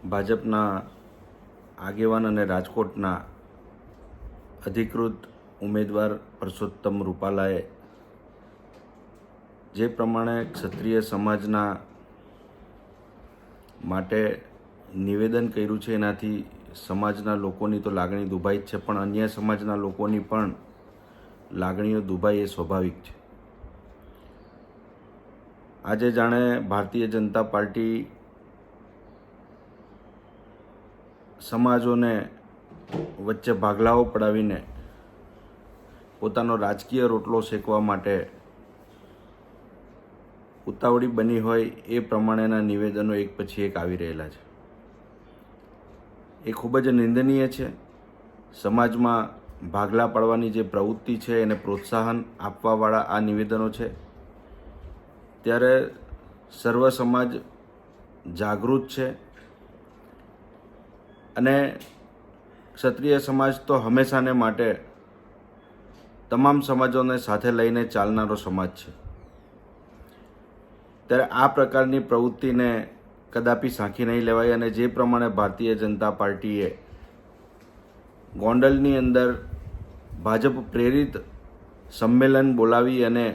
ભાજપના આગેવાન અને રાજકોટના અધિકૃત ઉમેદવાર પરસોત્તમ રૂપાલાએ જે પ્રમાણે ક્ષત્રિય સમાજના માટે નિવેદન કર્યું છે એનાથી સમાજના લોકોની તો લાગણી દુભાઈ જ છે, પણ અન્ય સમાજના લોકોની પણ લાગણીઓ દુભાઈ એ સ્વાભાવિક છે. આજે જાણે ભારતીય જનતા પાર્ટી સમાજોને વચ્ચે ભાગલાઓ પડાવીને પોતાનો રાજકીય રોટલો શેકવા માટે ઉતાવળી બની હોય એ પ્રમાણેના નિવેદનો એક પછી એક આવી રહેલા છે. એ ખૂબ જ નિંદનીય છે. સમાજમાં ભાગલા પાડવાની જે પ્રવૃત્તિ છે એને પ્રોત્સાહન આપવાવાળા આ નિવેદનો છે. ત્યારે સર્વ સમાજ જાગૃત છે અને ક્ષત્રિય સમાજ તો હંમેશાને માટે તમામ સમાજોને સાથે લઈને ચાલનારો સમાજ છે. ત્યારે આ પ્રકારની પ્રવૃત્તિને કદાપી સાંખી નહીં લેવાય અને જે પ્રમાણે ભારતીય જનતા પાર્ટીએ ગોંડલની અંદર ભાજપ પ્રેરિત સંમેલન બોલાવી અને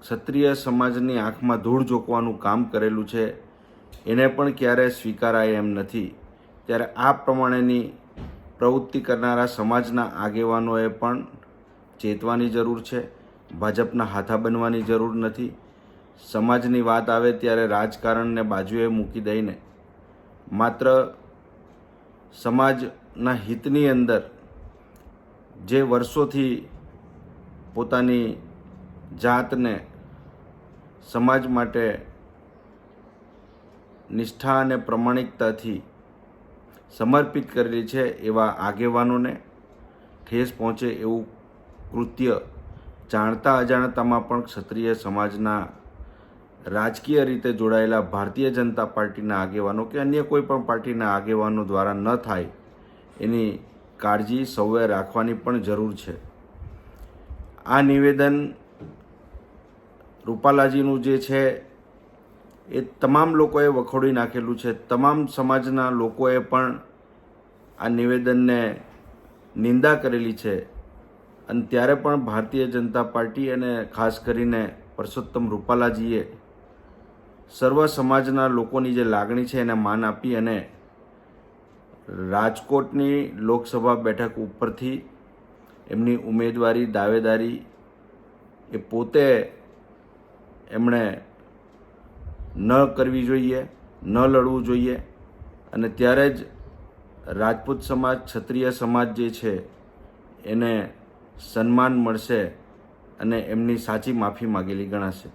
ક્ષત્રિય સમાજની આંખમાં ધૂળ ઝોકવાનું કામ કરેલું છે એને પણ ક્યારેય સ્વીકારાય એમ નથી. ત્યારે આ પ્રમાણેની પ્રવૃત્તિ કરનારા સમાજના આગેવાનોએ પણ ચેતવાની જરૂર છે. ભાજપના હાથા બનવાની જરૂર નથી. સમાજની વાત આવે ત્યારે રાજકારણને બાજુએ મૂકી દઈને માત્ર સમાજના હિતની અંદર જે વર્ષોથી પોતાની જાતને સમાજ માટે નિષ્ઠા અને પ્રમાણિકતાથી સમર્પિત કરેલી છે એવા આગેવાનોને ઠેસ પહોંચે એવું કૃત્ય જાણતા અજાણતામાં પણ ક્ષત્રિય સમાજના રાજકીય રીતે જોડાયેલા ભારતીય જનતા પાર્ટીના આગેવાનો કે અન્ય કોઈ પણ પાર્ટીના આગેવાનો દ્વારા ન થાય એની કાળજી સૌએ રાખવાની પણ જરૂર છે. આ નિવેદન રૂપાલાજીનું જે છે એ તમામ લોકોએ વખોડી નાખેલું છે. તમામ સમાજના લોકોએ પણ આ નિવેદનને નિંદા કરેલી છે અને ત્યારે પણ ભારતીય જનતા પાર્ટી અને ખાસ કરીને પરસોત્તમ રૂપાલાજીએ સર્વ સમાજના લોકોની જે લાગણી છે એને માન આપી અને રાજકોટની લોકસભા બેઠક ઉપરથી એમની ઉમેદવારી દાવેદારી એ પોતે એમણે ન કરવી જોઈએ, ન લડવું જોઈએ અને ત્યારે જ રાજપૂત સમાજ, ક્ષત્રિય સમાજ જે છે એને સન્માન મળશે અને એમની સાચી માફી માગેલી ગણાશે.